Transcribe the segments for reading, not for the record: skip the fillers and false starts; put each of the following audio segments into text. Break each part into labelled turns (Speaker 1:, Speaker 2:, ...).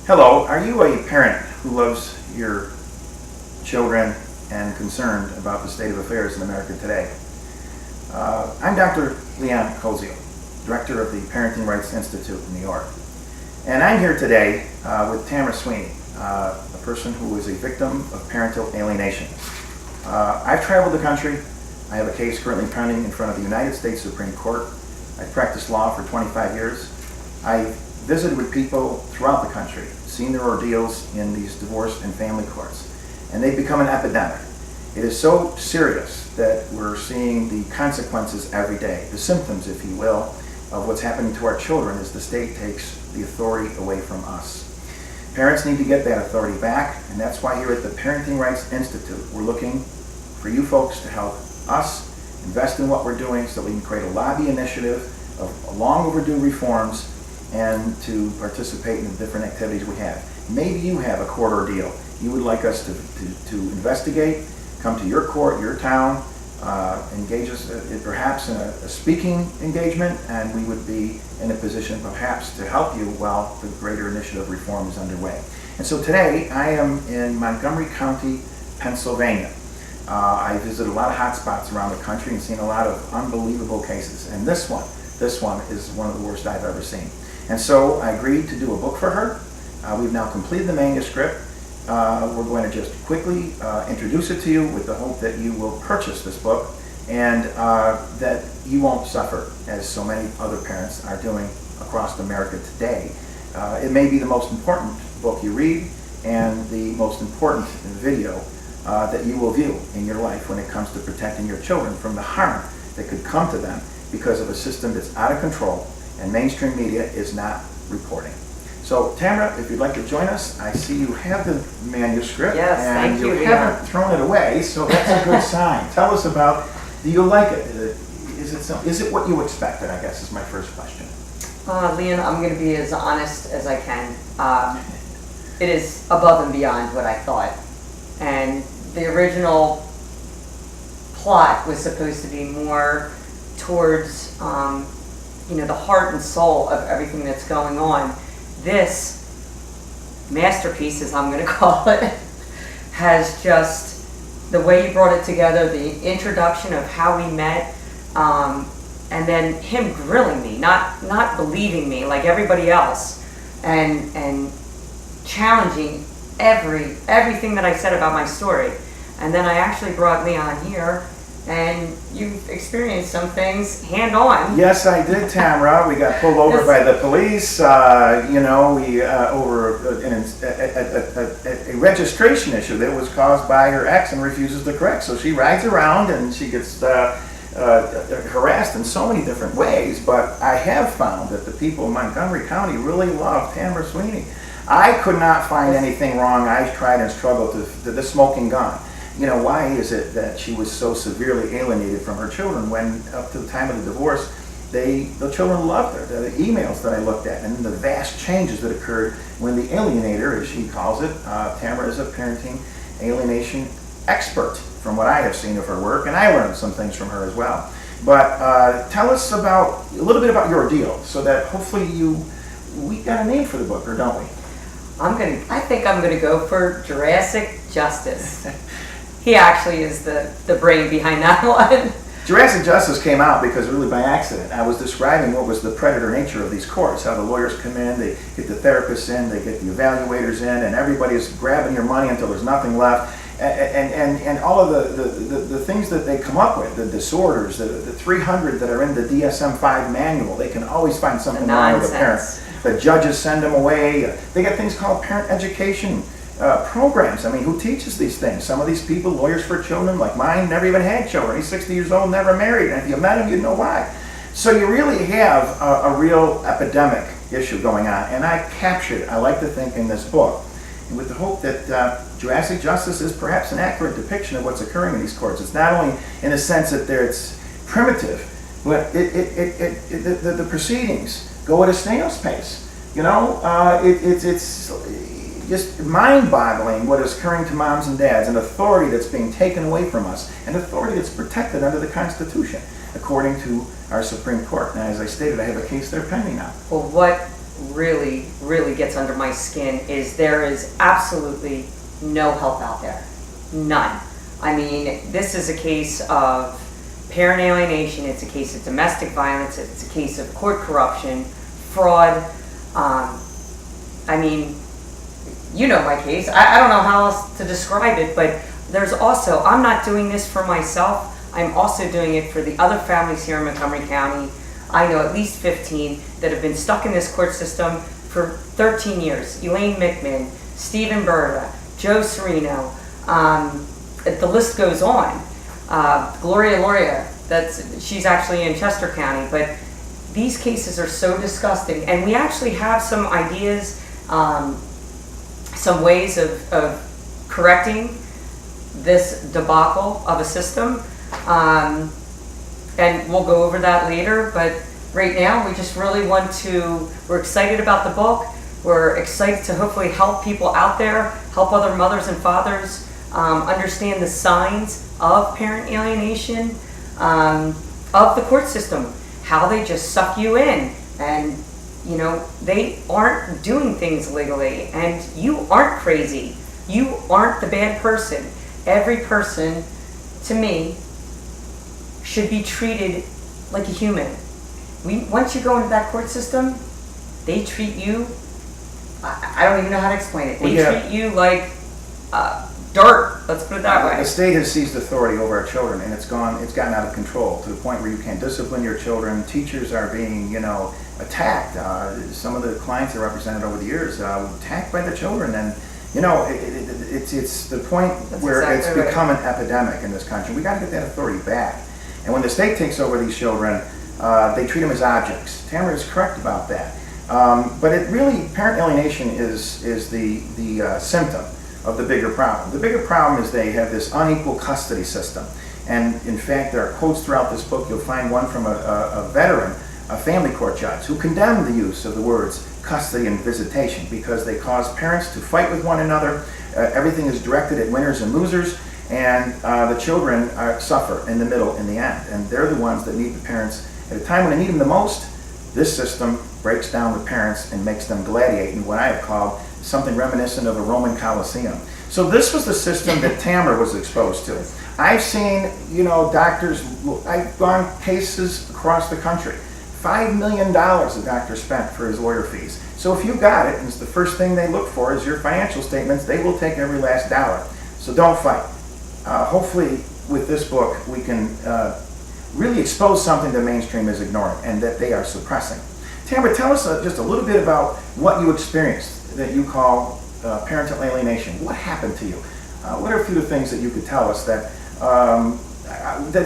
Speaker 1: Hello, are you a parent who loves your children and concerned about the state of affairs in America today? I'm Dr. Leon Koziol, Director of the Parenting Rights Institute in New York. And I'm here today with Tamara Sweeney, a person who is a victim of parental alienation. I've traveled the country. I have a case currently pending in front of the United States Supreme Court. I've practiced law for 25 years. I've visited with people throughout the country, seen their ordeals in these divorce and family courts, and they've become an epidemic. It is so serious that we're seeing the consequences every day, the symptoms, if you will, of what's happening to our children as the state takes the authority away from us. Parents need to get that authority back, and that's why here at the Parenting Rights Institute, we're looking for you folks to help us invest in what we're doing so we can create a lobby initiative of long overdue reforms and to participate in the different activities we have. Maybe you have a court ordeal you would like us to investigate, come to your court, your town, engage us perhaps in a speaking engagement, and we would be in a position perhaps to help you while the greater initiative reform is underway. And so today I am in Montgomery County, Pennsylvania. I visited a lot of hot spots around the country and seen a lot of unbelievable cases. And this one is one of the worst I've ever seen. And so I agreed to do a book for her. We've now completed the manuscript. We're going to just quickly introduce it to you with the hope that you will purchase this book and that you won't suffer as so many other parents are doing across America today. It may be the most important book you read and the most important video that you will view in your life when it comes to protecting your children from the harm that could come to them because of a system that's out of control and mainstream media is not reporting. So, Tamara, if you'd like to join us, I see you have the manuscript.
Speaker 2: Yes,
Speaker 1: and
Speaker 2: thank you.
Speaker 1: You haven't thrown it away, so that's a good sign. Tell us about, do you like it? Is it what you expected, I guess, is my first question.
Speaker 2: Leon, I'm going to be as honest as I can. It is above and beyond what I thought. And the original plot was supposed to be more towards, the heart and soul of everything that's going on. This masterpiece, as I'm going to call it, has just the way you brought it together, the introduction of how we met, and then him grilling me, not believing me like everybody else, and challenging everything that I said about my story. And then I actually brought Leon here, and you've experienced some things hand-on.
Speaker 1: Yes, I did, Tamara. We got pulled over by the police. Over a registration issue that was caused by her ex and refuses to correct. So she rides around and she gets harassed in so many different ways. But I have found that the people of Montgomery County really love Tamara Sweeney. I could not find anything wrong. I tried and struggled to the smoking gun. Why is it that she was so severely alienated from her children when up to the time of the divorce, the children loved her? The emails that I looked at and the vast changes that occurred when the alienator, as she calls it, Tamara is a parenting alienation expert from what I have seen of her work, and I learned some things from her as well. But tell us a little bit about your deal so that hopefully we got a name for the book, or don't we?
Speaker 2: I think I'm gonna go for Jurassic Justice. He actually is the brain behind that one.
Speaker 1: Jurassic Justice came out because really by accident. I was describing what was the predator nature of these courts, how the lawyers come in, they get the therapists in, they get the evaluators in, and everybody's grabbing your money until there's nothing left. And all of the things that they come up with, the disorders, the 300 that are in the DSM-5 manual, they can always find something wrong with the parents. The judges send them away. They get things called parent education programs. I mean, who teaches these things? Some of these people, lawyers for children like mine, never even had children. He's 60 years old, never married, and if you met him, you'd know why. So you really have a real epidemic issue going on, and I captured it, I like to think, in this book. And with the hope that Jurassic Justice is perhaps an accurate depiction of what's occurring in these courts. It's not only in the sense that it's primitive, but the proceedings go at a snail's pace. It's just mind-boggling what is occurring to moms and dads, and authority that's being taken away from us, and authority that's protected under the Constitution, according to our Supreme Court. Now, as I stated, I have a case there pending now.
Speaker 2: Well, what really, really gets under my skin is there is absolutely no help out there. None. I mean, this is a case of parent alienation, it's a case of domestic violence, it's a case of court corruption, fraud. I mean, you know my case. I don't know how else to describe it, but there's also, I'm not doing this for myself, I'm also doing it for the other families here in Montgomery County. I know at least 15 that have been stuck in this court system for 13 years. Elaine Mickman, Stephen Berta, Joe Serino, the list goes on. Gloria Loria, she's actually in Chester County, but these cases are so disgusting. And we actually have some ideas, some ways of correcting this debacle of a system. And we'll go over that later, but right now we just really we're excited about the book. We're excited to hopefully help people out there, help other mothers and fathers understand the signs of parent alienation, of the court system, how they just suck you in, and they aren't doing things legally, and you aren't crazy. You aren't the bad person. Every person, to me, should be treated like a human. Once you go into that court system, they treat you, I don't even know how to explain it. They treat you like dirt, let's put it that way.
Speaker 1: The state has seized authority over our children, and it's gotten out of control to the point where you can't discipline your children. Teachers are being, attacked. Some of the clients I represented over the years, attacked by the children, and it's the point where
Speaker 2: exactly
Speaker 1: it's become an epidemic in this country. We got to get that authority back. And when the state takes over these children, they treat them as objects. Tamara is correct about that. But parent alienation is the symptom of the bigger problem. The bigger problem is they have this unequal custody system. And in fact, there are quotes throughout this book. You'll find one from a veteran, a family court judge, who condemned the use of the words custody and visitation because they cause parents to fight with one another. Everything is directed at winners and losers. And the children suffer in the middle, in the end. And they're the ones that need the parents at a time when they need them the most. This system breaks down the parents and makes them gladiate in what I have called something reminiscent of a Roman Colosseum. So this was the system that Tamara was exposed to. I've seen, doctors, I've gone cases across the country. $5 million the doctor spent for his lawyer fees. So if you got it, and it's the first thing they look for is your financial statements, they will take every last dollar. So don't fight. Hopefully with this book we can really expose something the mainstream is ignoring and that they are suppressing. Tamara, tell us just a little bit about what you experienced that you call parental alienation. What happened to you? What are a few of the things that you could tell us that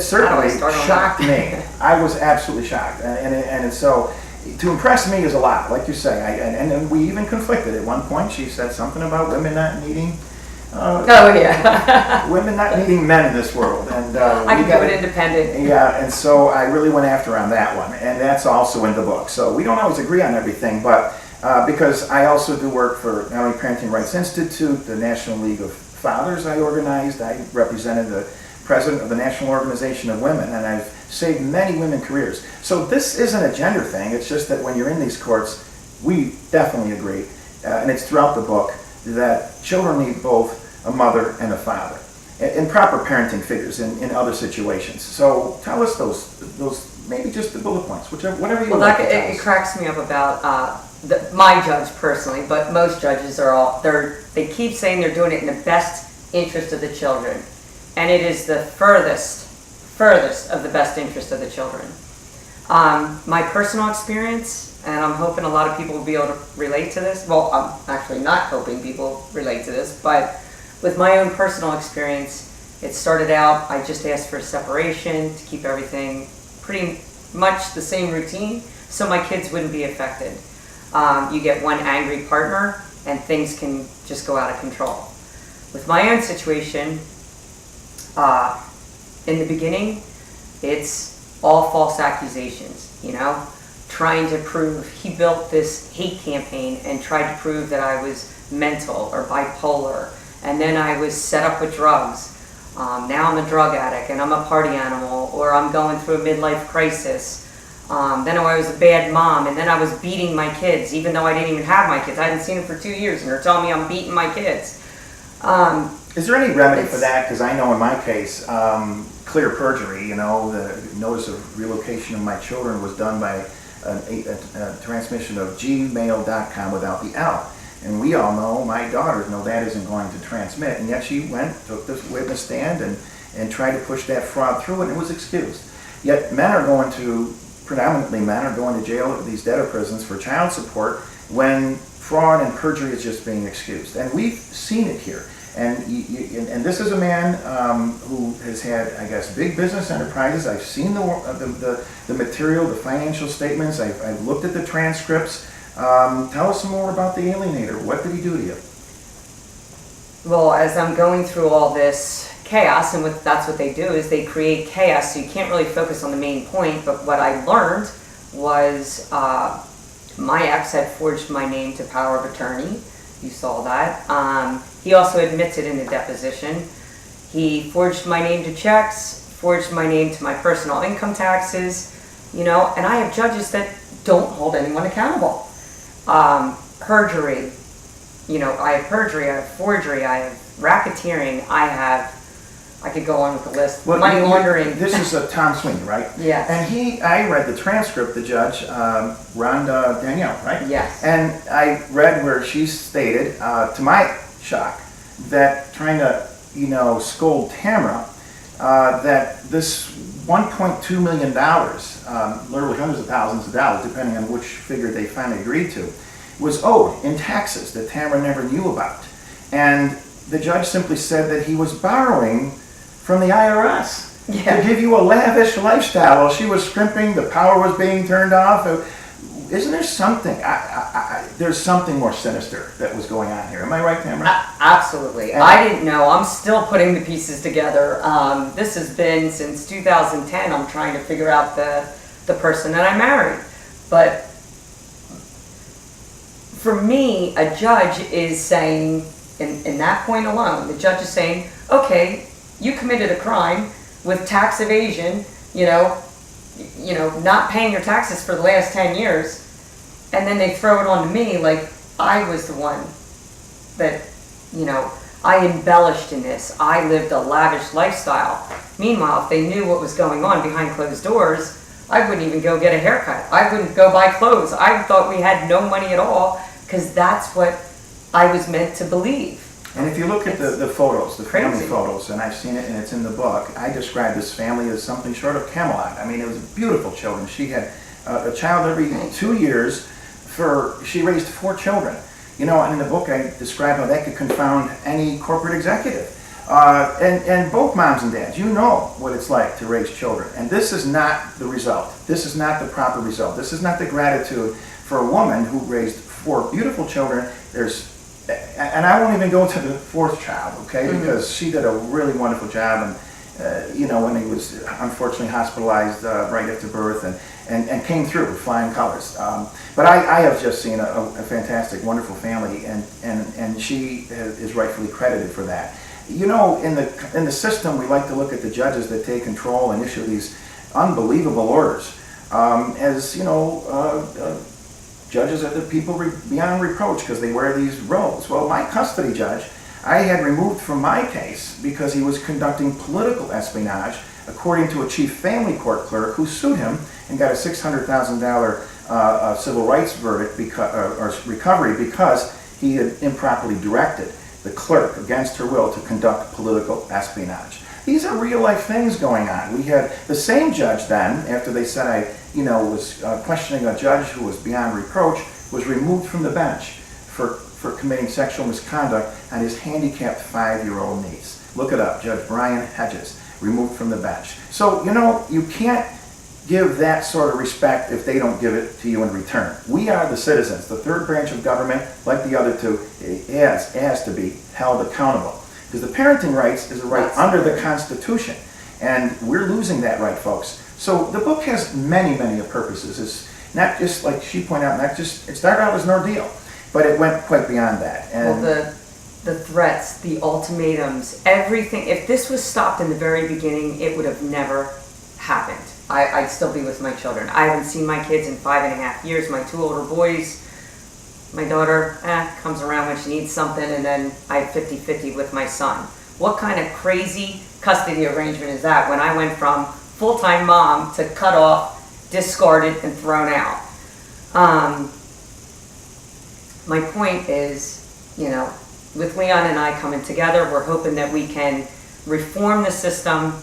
Speaker 1: certainly shocked me? I was absolutely shocked. And so to impress me is a lot, like you say. And we even conflicted at one point. She said something about women not needing women not needing men in this world, and
Speaker 2: I can do it independent.
Speaker 1: Yeah, and so I really went after on that one, and that's also in the book. So we don't always agree on everything, but because I also do work for not only Parenting Rights Institute, the National League of Fathers I organized. I represented the president of the National Organization of Women, and I've saved many women careers. So this isn't a gender thing. It's just that when you're in these courts, we definitely agree, and it's throughout the book, that children need both a mother and a father, and proper parenting figures in other situations. So tell us those maybe just the bullet points, whatever you like to tell us.
Speaker 2: It cracks me up about my judge personally, but most judges they keep saying they're doing it in the best interest of the children, and it is the furthest of the best interest of the children. My personal experience, and I'm hoping a lot of people will be able to relate to this. Well, I'm actually not hoping people relate to this, but with my own personal experience, it started out, I just asked for separation to keep everything pretty much the same routine so my kids wouldn't be affected. You get one angry partner and things can just go out of control. With my own situation, in the beginning, it's all false accusations, trying to prove, he built this hate campaign and tried to prove that I was mental or bipolar. And then I was set up with drugs. Now I'm a drug addict and I'm a party animal, or I'm going through a midlife crisis. Then I was a bad mom, and then I was beating my kids, even though I didn't even have my kids. I hadn't seen them for 2 years, and they're telling me I'm beating my kids.
Speaker 1: Is there any remedy for that? Because I know in my case, clear perjury, the notice of relocation of my children was done by a transmission of gmail.com without the L. And we all know, my daughters know that isn't going to transmit. And yet she went, took the witness stand and tried to push that fraud through, and it was excused. Yet predominantly men are going to jail at these debtor prisons for child support when fraud and perjury is just being excused. And we've seen it here. And this is a man who has had, I guess, big business enterprises. I've seen the material, the financial statements. I've looked at the transcripts. Tell us some more about the alienator. What did he do to you?
Speaker 2: Well, as I'm going through all this chaos, and that's what they do, is they create chaos, so you can't really focus on the main point. But what I learned was my ex had forged my name to power of attorney. You saw that. He also admits it in the deposition. He forged my name to checks, forged my name to my personal income taxes, and I have judges that don't hold anyone accountable. Perjury, I have perjury, I have forgery, I have racketeering, I could go on with the list.
Speaker 1: Well,
Speaker 2: money laundering.
Speaker 1: This is Tom Sweeney, right?
Speaker 2: Yes.
Speaker 1: And I read the transcript, the judge, Rhonda Danielle, right?
Speaker 2: Yes.
Speaker 1: And I read where she stated, to my shock, that trying to, scold Tamara, that this $1.2 million, literally hundreds of thousands of dollars, depending on which figure they finally agreed to, was owed in taxes that Tamara never knew about. And the judge simply said that he was borrowing from the IRS to give you a lavish lifestyle while she was scrimping, the power was being turned off. Isn't there something, there's something more sinister that was going on here. Am I right, Tamara?
Speaker 2: Absolutely.
Speaker 1: And
Speaker 2: I didn't know. I'm still putting the pieces together. This has been since 2010. I'm trying to figure out the person that I married. But for me, a judge is saying, in that point alone, the judge is saying, okay, you committed a crime with tax evasion, not paying your taxes for the last 10 years, and then they throw it on to me like I was the one that, I embellished in this. I lived a lavish lifestyle. Meanwhile, if they knew what was going on behind closed doors, I wouldn't even go get a haircut. I wouldn't go buy clothes. I thought we had no money at all, because that's what I was meant to believe.
Speaker 1: And if you look at the photos, the family
Speaker 2: crazy.
Speaker 1: photos, and I've seen it and it's in the book, I described this family as something short of Camelot. I mean, it was beautiful children. She had a child every 2 years. She raised 4 children. And in the book I describe how that could confound any corporate executive. And both moms and dads, you know what it's like to raise children. And this is not the result. This is not the proper result. This is not the gratitude for a woman who raised 4 beautiful children. And I won't even go to the 4th child, okay? Mm-hmm. Because she did a really wonderful job, and when he was unfortunately hospitalized right after birth, and came through with flying colors. But I have just seen a fantastic, wonderful family, and she is rightfully credited for that. In the system, we like to look at the judges that take control and issue these unbelievable orders as judges are the people beyond reproach because they wear these robes. Well, my custody judge, I had removed from my case because he was conducting political espionage, according to a chief family court clerk who sued him and got a $600,000 civil rights verdict or recovery because he had improperly directed the clerk against her will to conduct political espionage. These are real life things going on. We had the same judge then, after they said I was questioning a judge who was beyond reproach, was removed from the bench for committing sexual misconduct on his handicapped 5-year-old niece. Look it up, Judge Brian Hedges, removed from the bench. So, you can't give that sort of respect if they don't give it to you in return. We are the citizens. The third branch of government, like the other two, has to be held accountable. Because the parenting rights is a right under the Constitution. And we're losing that right, folks. So the book has many, many purposes. It's not just, like she pointed out, it started out as an ordeal, but it went quite beyond that. And
Speaker 2: well, the threats, the ultimatums, everything, if this was stopped in the very beginning, it would have never happened. I'd still be with my children. I haven't seen my kids in 5.5 years. My 2 older boys, my daughter comes around when she needs something, and then I have 50-50 with my son. What kind of crazy custody arrangement is that when I went from full-time mom to cut off, discarded, and thrown out? My point is, you know, with Leon and I coming together, we're hoping that we can reform the system,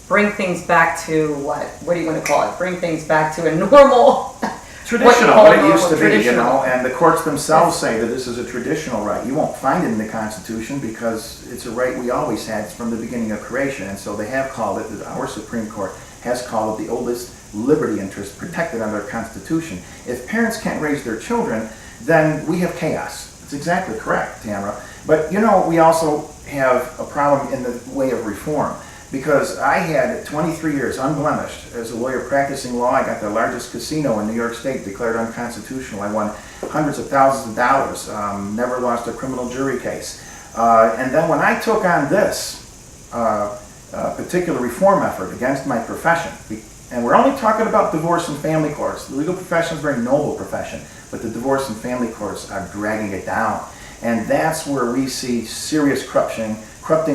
Speaker 2: bring things back to what do you want to call it? Bring things back to a normal,
Speaker 1: traditional, what it used to be, you know, and the courts themselves say that this is a traditional right. You won't find it in the Constitution because it's a right we always had from the beginning of creation, and so they have called it, our Supreme Court has called it the oldest liberty interest protected under the Constitution. If parents can't raise their children, then we have chaos. It's exactly correct, Tamara. But you know, we also have a problem in the way of reform. Because I had 23 years unblemished as a lawyer practicing law. I got the largest casino in New York State declared unconstitutional. I won hundreds of thousands of dollars, never lost a criminal jury case. And then when I took on this particular reform effort against my profession, and we're only talking about divorce and family courts. The legal profession is a very noble profession, but the divorce and family courts are dragging it down. And that's where we see serious corrupting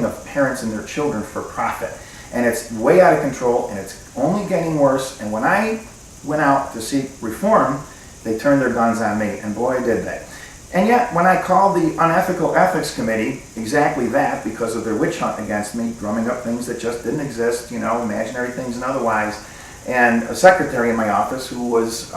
Speaker 1: of parents and their children for profit. And it's way out of control, and it's only getting worse. And when I went out to seek reform, they turned their guns on me, and boy, did they. And yet, when I called the Unethical Ethics Committee, exactly that, because of their witch hunt against me, drumming up things that just didn't exist, you know, imaginary things and otherwise, and a secretary in my office who was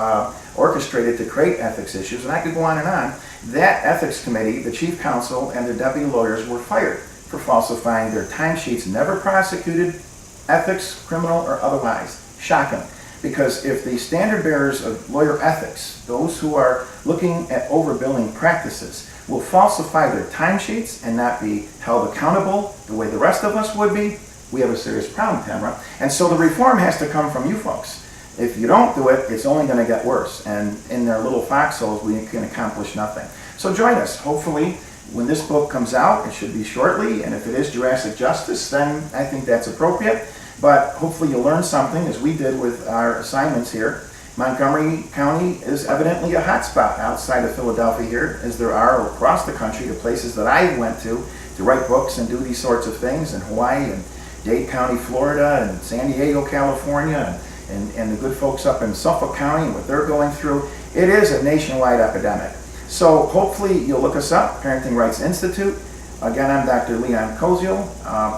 Speaker 1: orchestrated to create ethics issues, and I could go on and on, that ethics committee, the chief counsel, and their deputy lawyers were fired for falsifying their timesheets, never prosecuted, ethics, criminal, or otherwise. Shocking. Because if the standard bearers of lawyer ethics, those who are looking at overbilling practices, will falsify their timesheets and not be held accountable the way the rest of us would be, we have a serious problem, Tamara. And so the reform has to come from you folks. If you don't do it, it's only going to get worse. And in their little foxholes, we can accomplish nothing. So join us. Hopefully, when this book comes out, it should be shortly. And if it is Jurassic Justice, then I think that's appropriate. But hopefully you'll learn something, as we did with our assignments here. Montgomery County is evidently a hotspot outside of Philadelphia here, as there are across the country, the places that I went to write books and do these sorts of things, in Hawaii and Dade County, Florida, and San Diego, California, and the good folks up in Suffolk County and what they're going through. It is a nationwide epidemic. So hopefully you'll look us up, Parenting Rights Institute. Again, I'm Dr. Leon Koziol,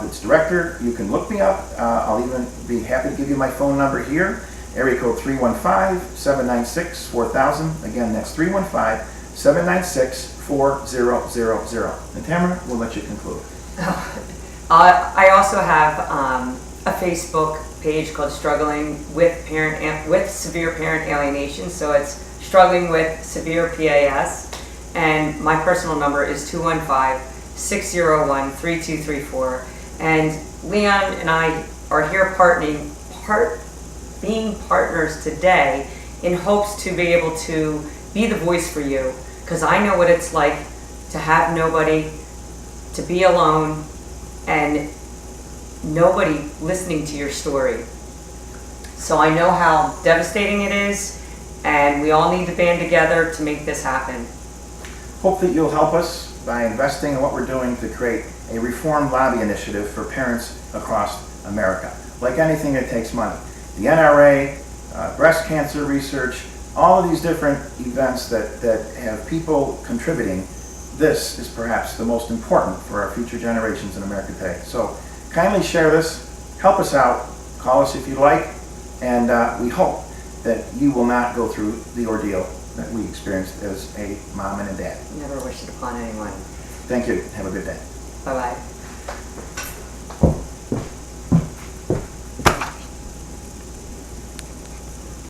Speaker 1: its director. You can look me up. I'll even be happy to give you my phone number here, area code 315-796-4000. Again, that's 315-796-4000. And Tamara, we'll let you conclude.
Speaker 2: I also have a Facebook page called Struggling with Severe Parent Alienation. So it's Struggling with Severe PAS. And my personal number is 215-601-3234. And Leon and I are here being partners today in hopes to be able to be the voice for you. Because I know what it's like to have nobody, to be alone, and nobody listening to your story. So I know how devastating it is, and we all need to band together to make this happen.
Speaker 1: Hope that you'll help us by investing in what we're doing to create a reform lobby initiative for parents across America. Like anything, it takes money. The NRA, breast cancer research, all of these different events that have people contributing, this is perhaps the most important for our future generations in America today. So kindly share this, help us out, call us if you'd like, and we hope that you will not go through the ordeal that we experienced as a mom and a dad.
Speaker 2: Never wish it upon anyone.
Speaker 1: Thank you. Have a good day.
Speaker 2: Bye-bye.